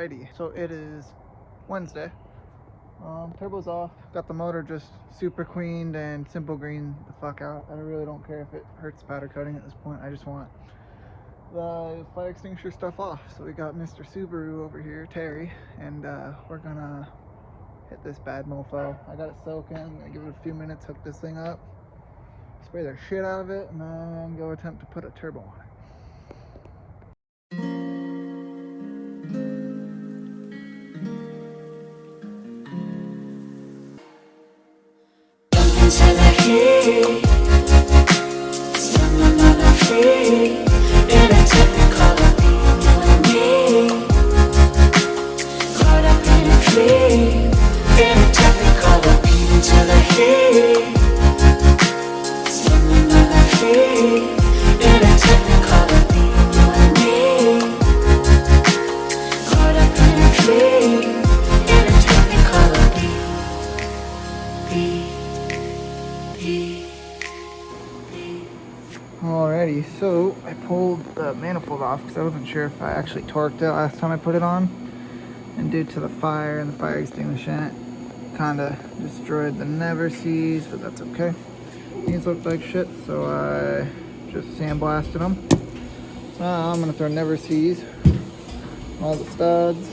Alrighty, so it is Wednesday. Turbo's off. Got the motor just super cleaned and simple green the fuck out. I really don't care if it hurts powder coating at this point. I just want the fire extinguisher stuff off. So we got Mr. Subaru over here, Terry, and we're gonna hit this bad mofo. I got it soaking. I'm gonna give it a few minutes, hook this thing up, spray the shit out of it, and then go attempt to put a turbo on it. Into the heat, swimming on our feet, in a technicolor, you and me, caught up in a dream, in a technicolor, into the heat, swimming on our feet, in a technicolor, you and me, caught up in a dream, in a technicolor, Alrighty, so I pulled the manifold off because I wasn't sure if I actually torqued it last time I put it on, and due to the fire and the fire extinguisher, it kind of destroyed the never sees, but that's okay. These look like shit, so I just sandblasted them. I'm gonna throw never sees on all the studs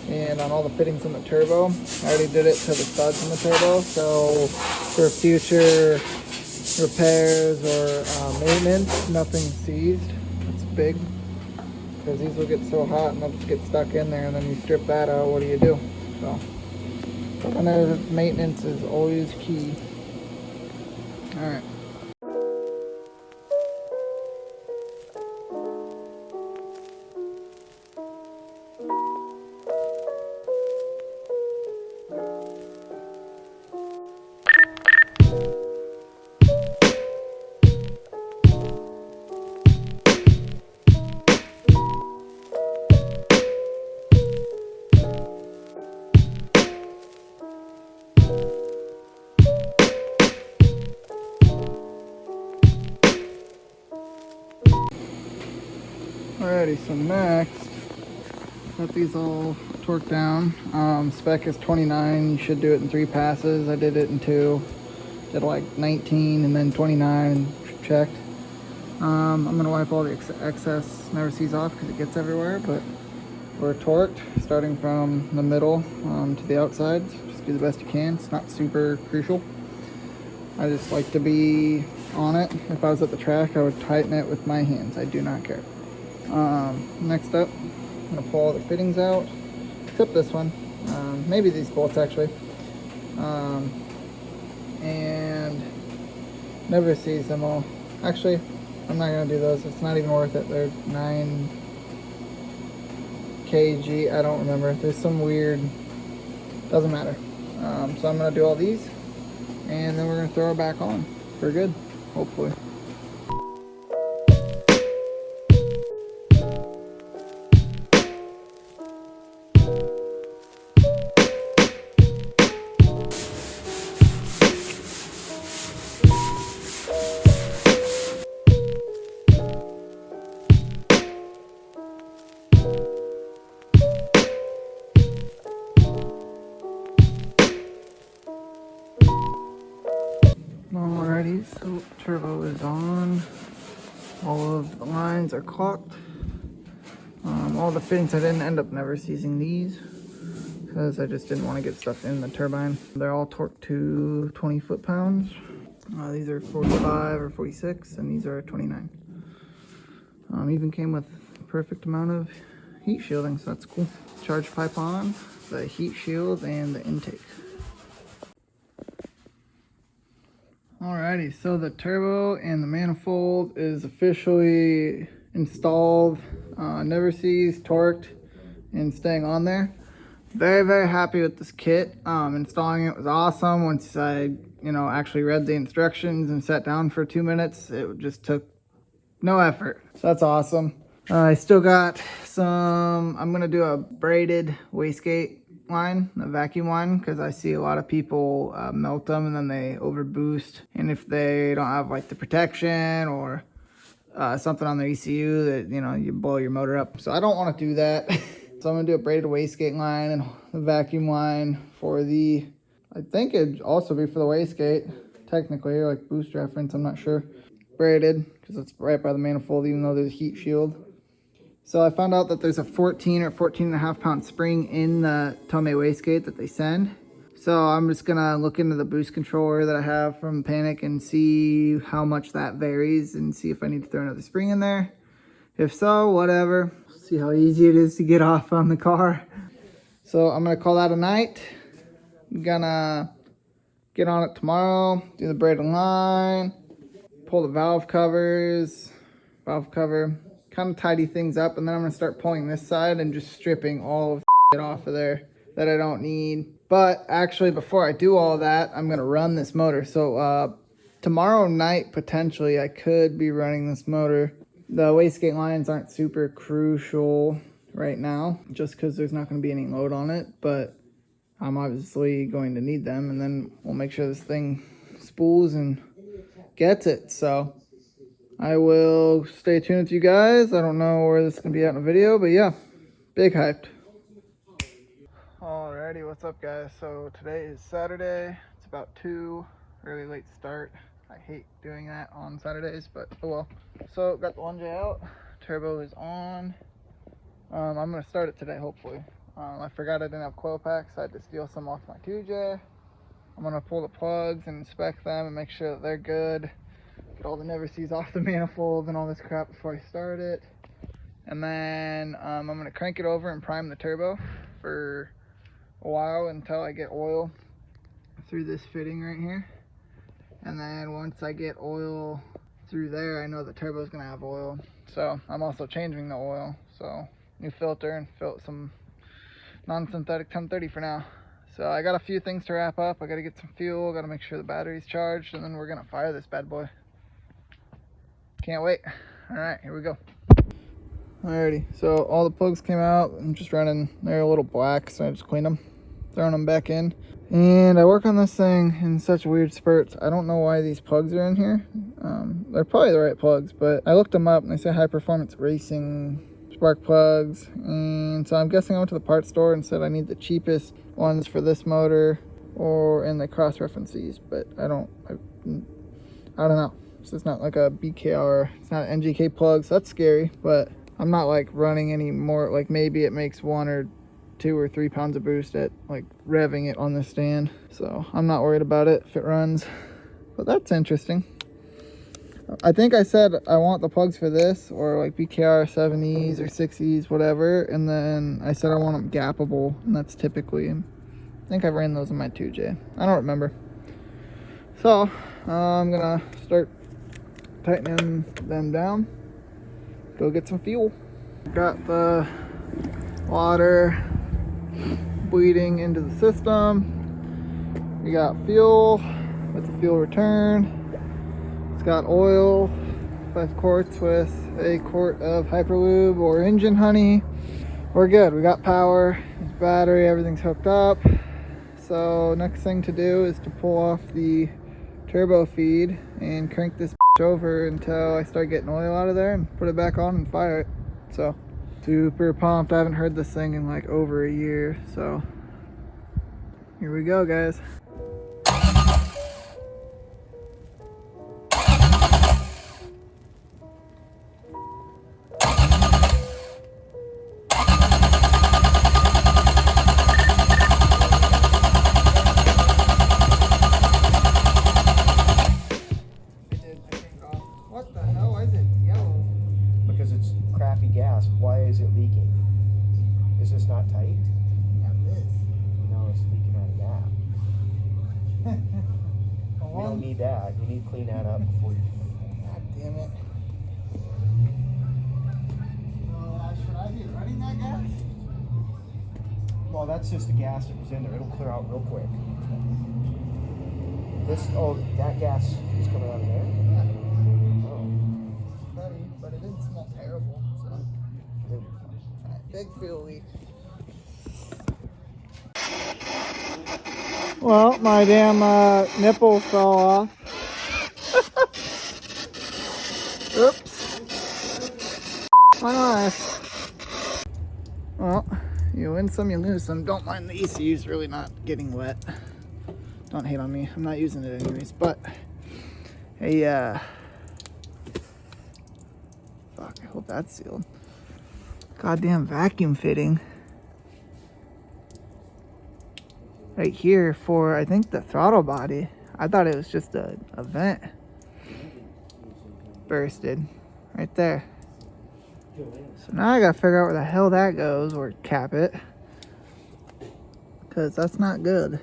and on all the fittings in the turbo. I already did it to the studs in the turbo, so for future repairs or maintenance, nothing seized. That's big, because these will get so hot and they'll just get stuck in there, and then you strip that out, what do you do? So preventative maintenance is always key. All right. Alrighty, so next, got these all torqued down. Spec is 29. You should do it in 3 passes. I did it in 2. Did like 19 and then 29 and checked. I'm gonna wipe all the excess never sees off because it gets everywhere, but we're torqued starting from the middle to the outsides. Just do the best you can. It's not super crucial. I just like to be on it. If I was at the track, I would tighten it with my hands. I do not care. Next up, I'm gonna pull all the fittings out, except this one, maybe these bolts actually, and never sees them all. Actually, I'm not gonna do those. It's not even worth it. They're 9 kg. I don't remember. There's some weird. Doesn't matter. So I'm gonna do all these, and then we're gonna throw it back on for good, hopefully. Alrighty, so turbo is on. All of the lines are clocked. All the fittings, I didn't end up never seizing these because I just didn't want to get stuff in the turbine. They're all torqued to 20 foot-pounds. These are 45 or 46, and these are 29. Even came with a perfect amount of heat shielding, so that's cool. Charge pipe on, the heat shield, and the intake. Alrighty, so the turbo and the manifold is officially installed, never sees, torqued, and staying on there. Very, very happy with this kit. Installing it was awesome. Once I, actually read the instructions and sat down for 2 minutes, it just took no effort. So that's awesome. I still got some, I'm gonna do a braided wastegate line, the vacuum line, because I see a lot of people melt them and then they overboost, and if they don't have like the protection or something on their ECU that you blow your motor up. So I don't want to do that. So I'm gonna do a braided wastegate line and the vacuum line for the, I think it'd also be for the wastegate, technically, or like boost reference, I'm not sure. Braided, because it's right by the manifold, even though there's a heat shield. So I found out that there's a 14 or 14.5 pound spring in the Tomei wastegate that they send. So I'm just gonna look into the boost controller that I have from Panic and see how much that varies and see if I need to throw another spring in there. If so, whatever. See how easy it is to get off on the car. So I'm gonna call that a night. I'm gonna get on it tomorrow, do the braided line, pull the valve cover, kind of tidy things up, and then I'm gonna start pulling this side and just stripping all of it off of there that I don't need. But actually, before I do all of that, I'm gonna run this motor. So tomorrow night, potentially, I could be running this motor. The wastegate lines aren't super crucial right now, just because there's not going to be any load on it, but I'm obviously going to need them, and then we'll make sure this thing spools and gets it. So I will stay tuned with you guys. I don't know where this is going to be at in a video, but yeah, big hyped. Alrighty, what's up guys? So today is Saturday. It's about 2, really late start. I hate doing that on Saturdays, but oh well. So got the 1J out, turbo is on. I'm gonna start it today, hopefully. I forgot I didn't have coil packs, so I had to steal some off my 2J. I'm gonna pull the plugs and inspect them and make sure that they're good. Get all the never sees off the manifold and all this crap before I start it. And then I'm gonna crank it over and prime the turbo for a while until I get oil through this fitting right here. And then once I get oil through there, I know the turbo is going to have oil. So I'm also changing the oil. So new filter and some non-synthetic 1030 for now. So I got a few things to wrap up. I got to get some fuel, got to make sure the battery's charged, and then we're going to fire this bad boy. Can't wait. All right, here we go. Alrighty, so all the plugs came out. I'm just running, they're a little black, so I just cleaned them, throwing them back in. And I work on this thing in such weird spurts. I don't know why these plugs are in here. They're probably the right plugs, but I looked them up and they say high performance racing spark plugs. And so I'm guessing I went to the parts store and said I need the cheapest ones for this motor, and they cross-reference these, but I don't know. So it's not like a BKR, it's not an NGK plug, so that's scary, but I'm not like running any more. Like maybe it makes 1 or 2 or 3 pounds of boost at like revving it on the stand, so I'm not worried about it if it runs. But that's interesting. I think I said I want the plugs for this, or like BKR 7Es or 6Es, whatever, and then I said I want them gappable, and that's typically, I think I've ran those in my 2J, I don't remember. So I'm gonna start tightening them down, go get some fuel. Got the water bleeding into the system. We got fuel with the fuel return. It's got oil, 5 quarts with a quart of Hyperlube or engine honey. We're good. We got power, there's battery, everything's hooked up. So next thing to do is to pull off the turbo feed and crank this over until I start getting oil out of there and put it back on and fire it. So super pumped. I haven't heard this thing in like over a year, so here we go guys. What the hell? Why is it yellow? Because it's crappy gas. Why is it leaking? Is this not tight? Yeah, this. No, it's leaking out of that. Oh, We don't need that. You need to clean that up before you. God damn it. Should I be running that gas? Well, that's just the gas that was in there. It'll clear out real quick. That gas is coming out of there? Yeah. Oh. Funny, but it didn't smell terrible. So. Big fuel leak. Well, my damn nipple fell off. Oops. My knife. Well, You win some, you lose some. Don't mind the ECU's really not getting wet. Don't hate on me. I'm not using it anyways. But a fuck, I hope that's sealed. Goddamn vacuum fitting right here for, I think, the throttle body. I thought it was just a vent bursted right there. So now I gotta figure out where the hell that goes, or cap it, because that's not good.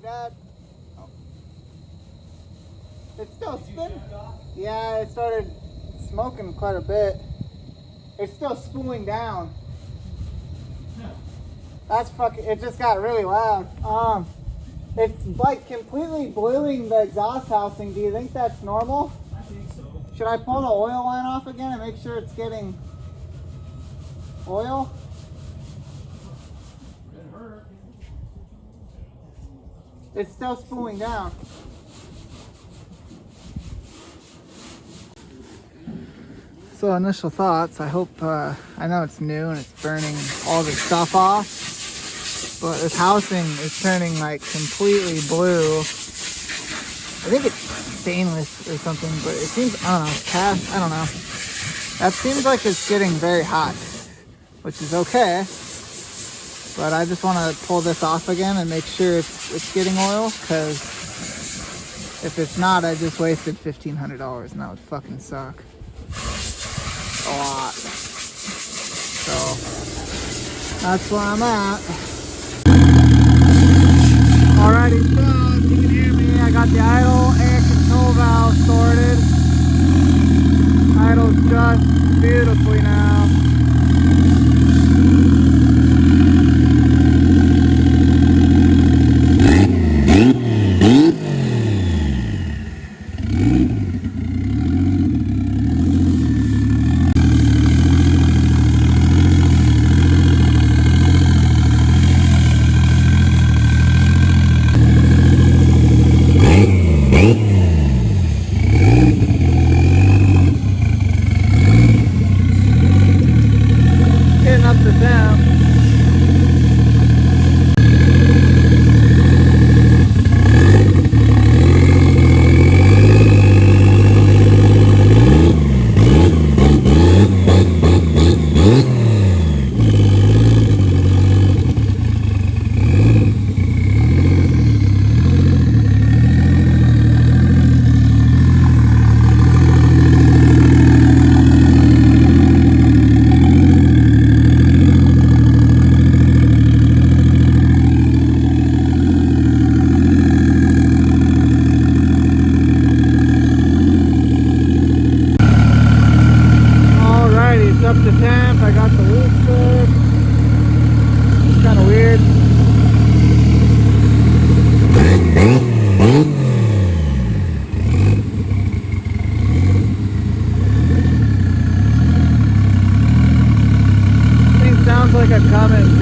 Dad. Oh. It's still spinning. Yeah, it started smoking quite a bit. It's still spooling down. That's fucking, it just got really loud. It's like completely boiling the exhaust housing. Do you think that's normal? I think so. Should I pull the oil line off again and make sure it's getting oil? Could hurt. It's still spooling down. So initial thoughts, I hope, I know it's new and it's burning all the stuff off, but this housing is turning like completely blue. I think it's stainless or something, but it seems, I don't know, cast, I don't know. That seems like it's getting very hot, which is okay. But I just want to pull this off again and make sure it's getting oil, because if it's not, I just wasted $1,500 and that would fucking suck. A lot. So that's where I'm at. Alrighty, so if you can hear me, I got the idle air control valve sorted. Idles just beautifully now.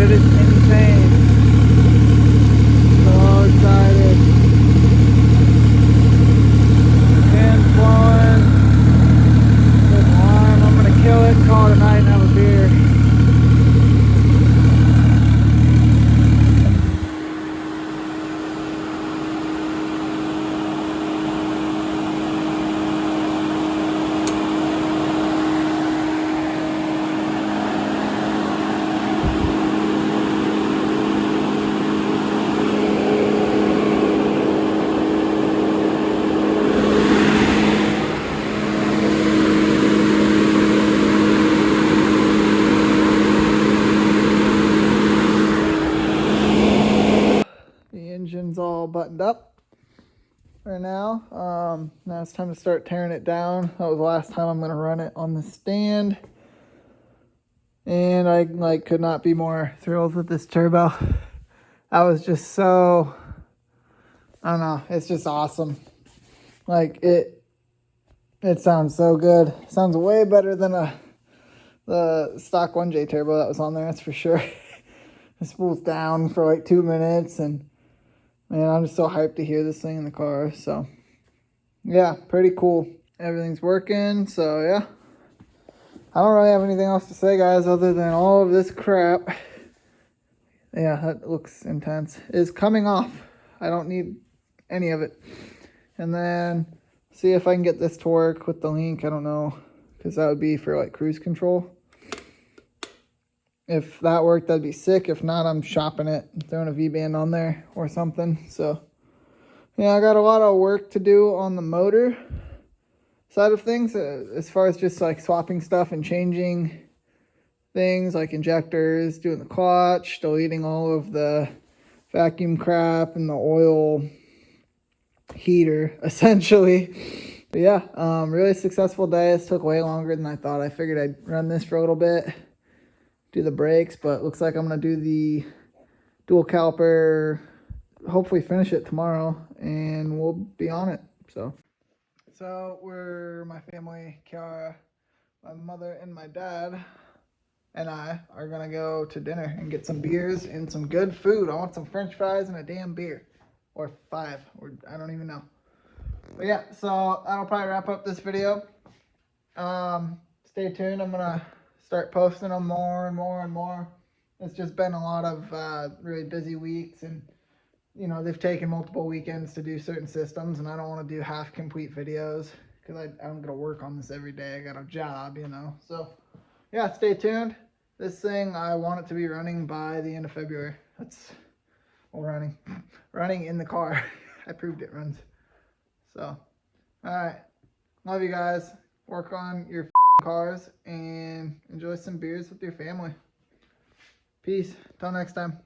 It is insane. So excited. Hands blowing. Good alarm. I'm gonna kill it, call it a night, and have a beer. Engine's all buttoned up right now. Now it's time to start tearing it down. That was the last time I'm gonna run it on the stand, and I could not be more thrilled with this turbo. I was just so, I don't know, it's just awesome. Like it sounds so good. It sounds way better than the stock 1J turbo that was on there, that's for sure. It spools down for like 2 minutes, and man, I'm just so hyped to hear this thing in the car. So yeah, pretty cool. Everything's working, so yeah. I don't really have anything else to say, guys, other than all of this crap. Yeah, that looks intense. Is coming off. I don't need any of it. And then see if I can get this to work with the link. I don't know, because that would be for like cruise control. If that worked, that'd be sick. If not, I'm shopping it, throwing a V-band on there or something. So yeah, I got a lot of work to do on the motor side of things, as far as just like swapping stuff and changing things like injectors, doing the clutch, deleting all of the vacuum crap and the oil heater, essentially. But yeah, really successful day. This took way longer than I thought. I figured I'd run this for a little bit, do the brakes, but it looks like I'm gonna do the dual caliper, hopefully finish it tomorrow, and we'll be on it. So we're, my family, Kiara, my mother, and my dad, and I are gonna go to dinner and get some beers and some good food. I want some French fries and a damn beer, or 5, or I don't even know. But yeah, so that'll probably wrap up this video. Stay tuned. I'm gonna start posting them more and more and more. It's just been a lot of really busy weeks, and you know, they've taken multiple weekends to do certain systems, and I don't want to do half complete videos because I'm gonna work on this every day. I got a job, you know. So yeah, stay tuned. This thing, I want it to be running by the end of February. That's, well, running in the car. I proved it runs. So all right, love you guys. Work on your cars and enjoy some beers with your family. Peace. Till next time.